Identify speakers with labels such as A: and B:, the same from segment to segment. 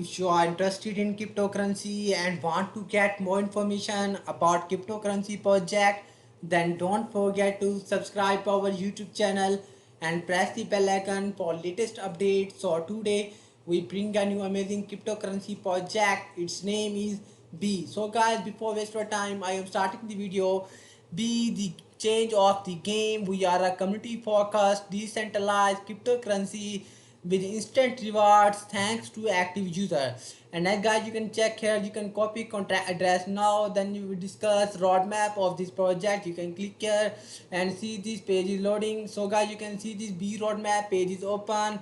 A: If you are interested in cryptocurrency and want to get more information about cryptocurrency project, then don't forget to subscribe to our YouTube channel and press the bell icon for latest updates. So today we bring a new amazing cryptocurrency project. Its name is B. So guys, before waste your time, I am starting the video. B, the change of the game. We are a community focused, decentralized cryptocurrency with instant rewards thanks to active user. And then guys, you can check here, you can copy contract address now, then you will discuss roadmap of this project. You can click here and see this page is loading. So guys, you can see this B roadmap page is open.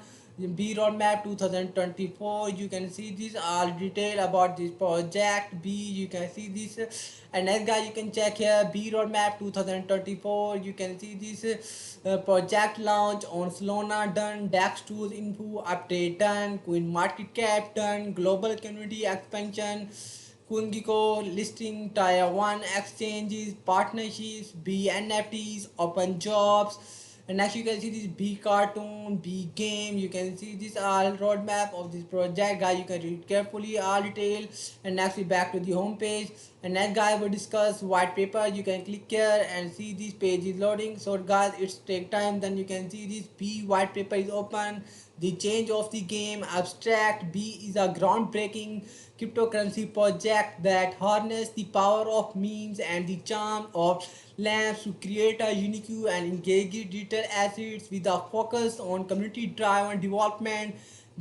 A: B roadmap 2024, you can see this all detail about this project. B, you can see this. And next guys, you can check here B roadmap 2024. You can see this project launch on Solana done, DEX tools info update done, Coin market cap done, global community expansion, CoinGecko listing tier 1 exchanges, partnerships, B NFTs, open jobs. And next you can see this B cartoon, B game. You can see this all roadmap of this project, guys. You can read carefully all detail. And next we back to the home page. And next guys we discuss white paper. You can click here and see this page is loading. So guys, it's take time. Then you can see this B white paper is open. The change of the game abstract. B is a groundbreaking cryptocurrency project that harness the power of memes and the charm of lamps to create a unique and engaging digital assets with a focus on community driven development.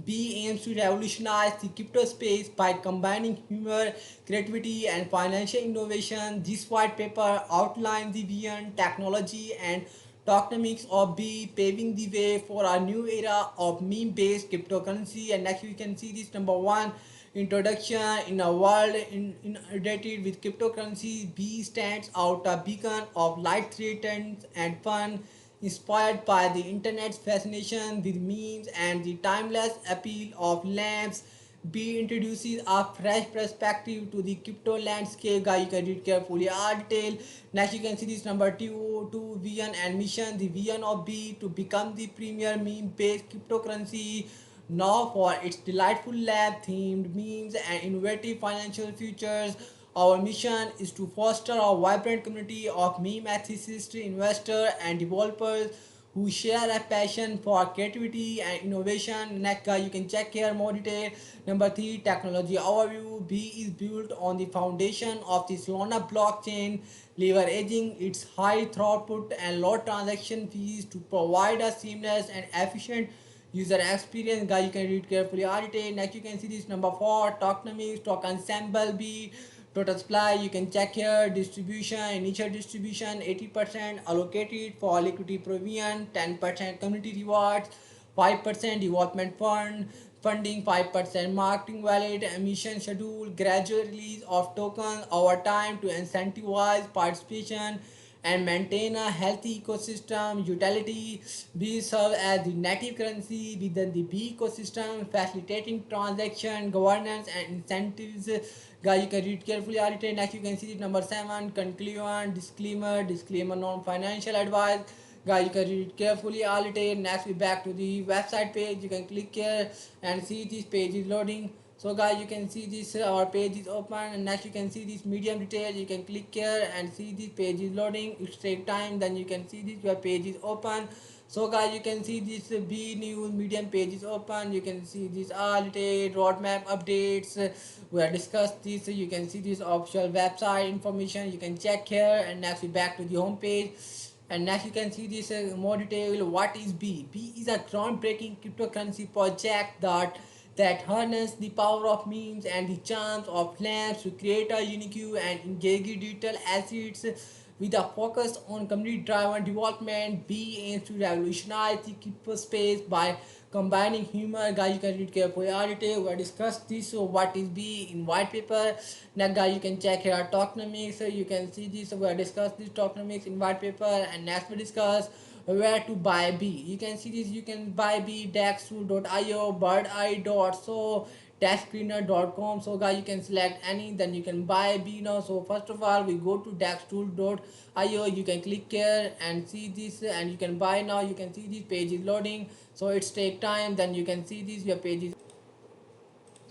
A: B aims to revolutionize the crypto space by combining humor, creativity, and financial innovation. This white paper outlines the vision, technology, and tokenomics of B, paving the way for a new era of meme-based cryptocurrency. And next, we can see this number one introduction in a world inundated with cryptocurrency. B stands out a beacon of light, threatened, and fun, inspired by the internet's fascination with memes and the timeless appeal of lamps. B introduces a fresh perspective to the crypto landscape. Guys, you can read carefully all detail. Next, you can see this number two vision and mission. The vision of B to become the premier meme-based cryptocurrency, now for its delightful lab-themed memes and innovative financial features. Our mission is to foster a vibrant community of meme enthusiasts, investors, and developers who share a passion for creativity and innovation. Next, you can check here more detail. Number three, technology overview. B is built on the foundation of the Solana blockchain, leveraging its high throughput and low transaction fees to provide a seamless and efficient user experience. Guys, you can read carefully all detail. Next, you can see this number four, tokenomics, token ensemble. B, total supply. You can check here distribution, initial distribution 80% allocated for liquidity provision, 10% community rewards, 5% development fund funding, 5% marketing valid, emission schedule, gradual release of tokens over time to incentivize participation and maintain a healthy ecosystem. Utility B serve as the native currency within the B ecosystem, facilitating transaction, governance, and incentives. Guys, you can read carefully all it. Next, you can see number seven, conclusion, disclaimer, non-financial advice. Guys, you can read it carefully all it. Next, we back to the website page. You can click here and see this page is loading. So guys, you can see this our page is open, and next you can see this medium detail. You can click here and see this page is loading. It take time. Then you can see this your page is open. So guys, you can see this B news medium page is open. You can see this all detail roadmap updates. We have discussed this. You can see this official website information. You can check here, and next we back to the home page. And next you can see this more detail. What is B? B is a groundbreaking cryptocurrency project that harness the power of memes and the charms of lamps to create a unique and engaging digital assets with a focus on community-driven development. B aims to revolutionize the crypto space by combining humor. Guys, you can read carefully all detail. We discussed this. So what is B in white paper? Next, guys, you can check here tokenomics. So you can see this. So we discussed this tokenomics in white paper, and next we discuss where to buy B. You can see this. You can buy B dextool.io, birdeye.so, dashcleaner.com. So guys, you can select any, then you can buy B now. So first of all, we go to dextool.io. You can click here and see this, and you can buy now. You can see this page is loading, so it's take time. Then you can see this your page is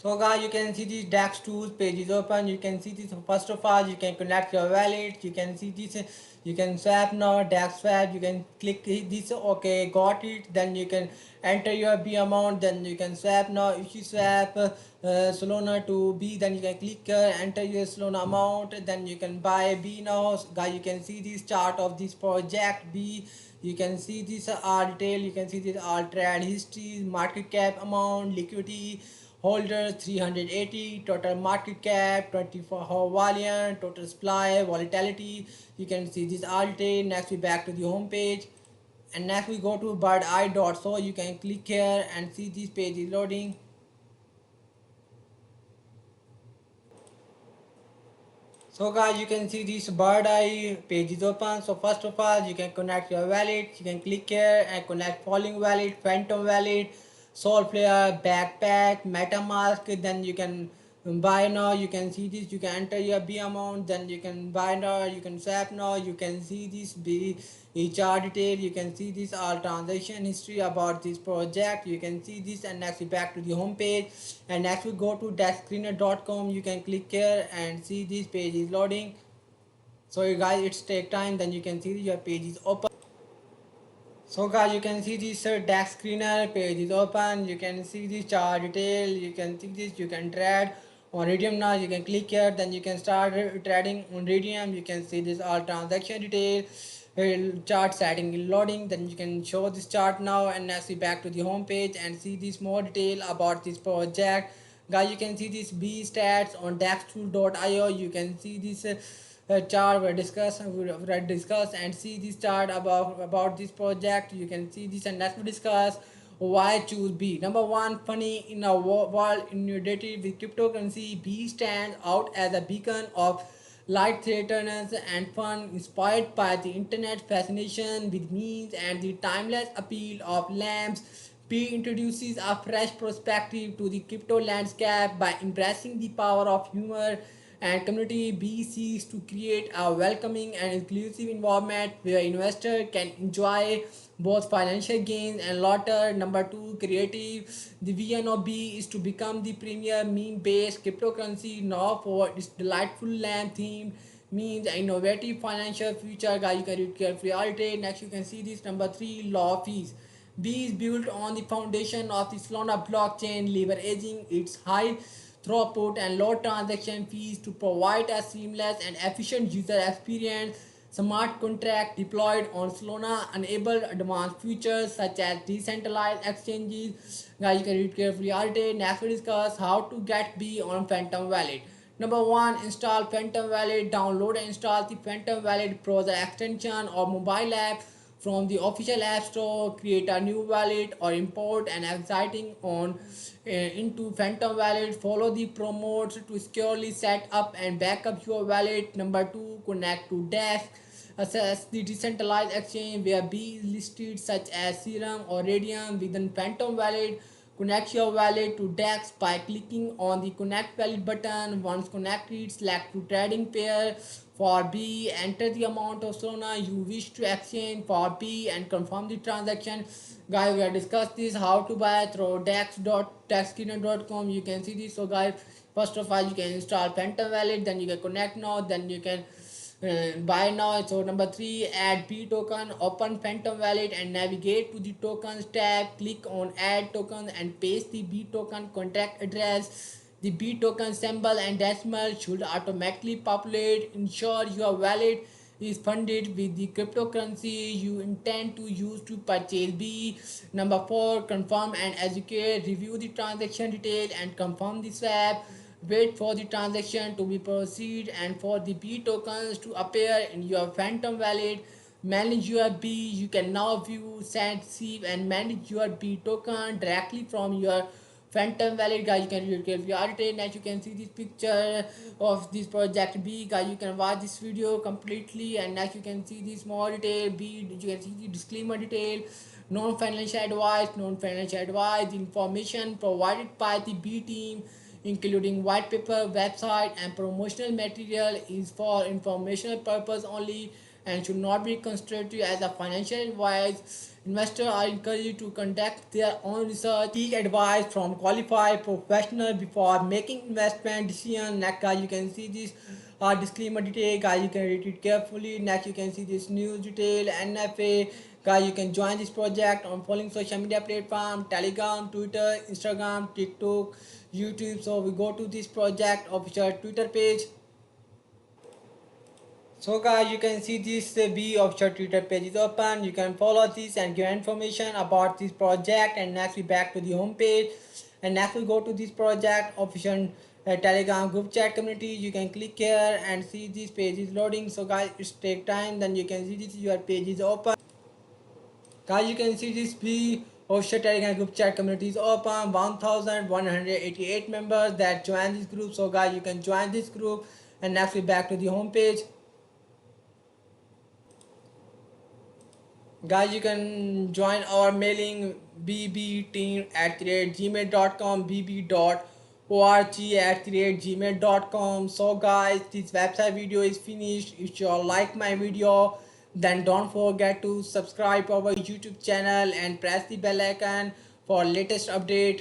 A: So guys, you can see this DAX tools page is open. You can see this. First of all, you can connect your wallet. You can see this. You can swap now, DAX swap. You can click this. Okay, got it. Then you can enter your B amount. Then you can swap now. If you swap Solana to B, then you can click here, enter your Solana amount. Then you can buy B now. Guys, you can see this chart of this project B. You can see this all detail. You can see this all trade history, market cap amount, liquidity holders 380, total market cap 24-hour volume, total supply, volatility. You can see this all detail. Next we back to the home page, and next we go to birdeye.so. You can click here and see this page is loading. So guys, you can see this bird eye page is open. So first of all, you can connect your wallet. You can click here and connect following wallet, Phantom wallet, Solflare, Backpack, MetaMask. Then you can buy now. You can see this. You can enter your B amount. Then you can buy now. You can swap now. You can see this B HR detail. You can see this all transaction history about this project. You can see this, and next we back to the home page, and next we go to dashscreener.com. You can click here and see this page is loading. So you guys, it's take time. Then you can see your page is open. So guys, you can see this DAX screener page is open. You can see this chart detail. You can see this. You can trade on Radium now. You can click here. Then you can start trading on Radium. You can see this all transaction detail. Chart setting is loading. Then you can show this chart now. And next we back to the home page and see this more detail about this project. Guys, you can see this B stats on daxtool.io. You can see this. Chart we discuss and see this chart about this project. You can see this, and let's discuss why choose B. Number one, funny in a world inundated with cryptocurrency, B stands out as a beacon of light, threatens and fun, inspired by the internet fascination with memes and the timeless appeal of lamps. B introduces a fresh perspective to the crypto landscape by embracing the power of humor and community. B seeks to create a welcoming and inclusive environment where investors can enjoy both financial gains and laughter. Number two, creative. The vision of B is to become the premier meme-based cryptocurrency now for its delightful lamp theme means innovative financial future. Guys, you can read carefully. Next, you can see this. Number three, law fees. B is built on the foundation of the Solana blockchain, leveraging its high throughput and low transaction fees to provide a seamless and efficient user experience. Smart contract deployed on Solana enable advanced features such as decentralized exchanges. Guys, you can read carefully. Next, we discuss how to get B on Phantom Wallet. Number one, install Phantom Wallet. Download and install the Phantom Wallet browser extension or mobile app from the official app store. Create a new wallet or import an exciting on into Phantom Wallet. Follow the promotes to securely set up and back up your wallet. Number two, connect to Dash. Access the decentralized exchange where B is listed such as Serum or Radium within Phantom Wallet. Connect your wallet to DEX by clicking on the Connect Wallet button. Once connected, select to trading pair. For B, enter the amount of Solana you wish to exchange for B and confirm the transaction. Guys, we have discussed this how to buy through dex.dexscreener.com. You can see this. So guys, first of all, you can install Phantom Wallet, then you can connect now, then you can buy now. So number three, add B token. Open Phantom Wallet and navigate to the tokens tab. Click on add token and paste the B token contract address. The B token symbol and decimal should automatically populate. Ensure your wallet is funded with the cryptocurrency you intend to use to purchase B. Number four, confirm and educate. Review the transaction detail and confirm the swap. Wait for the transaction to be proceed and for the B tokens to appear in your Phantom Wallet. Manage your B. You can now view, send, receive, and manage your B token directly from your Phantom Wallet. Guys, you can read carefully. As you can see this picture of this project B. Guys, you can watch this video completely, and as you can see this more detail B. You can see the disclaimer detail. Non-financial advice. Non-financial advice. The information provided by the B team, including white paper, website, and promotional material, is for informational purpose only, and should not be considered as a financial advice. Investors are encouraged to conduct their own research, seek advice from qualified professionals before making investment decisions. Next, guys, you can see this disclaimer detail. Guys, you can read it carefully. Next, you can see this news detail, NFA. Guys, you can join this project on following social media platform: Telegram, Twitter, Instagram, TikTok, YouTube. So we go to this project official Twitter page. So guys, you can see this B official Twitter page is open. You can follow this and get information about this project. And next we back to the home page. And next we go to this project official Telegram group chat community. You can click here and see this page is loading. So guys, it's take time. Then you can see this your page is open. Guys, you can see this B official Telegram group chat community is open. 1,188 members that join this group. So guys, you can join this group. And next we back to the home page. Guys, you can join our mailing bbteam@gmail.com, bb.org@gmail.com. So guys, this website video is finished. If you all like my video, then don't forget to subscribe our YouTube channel and press the bell icon for latest update.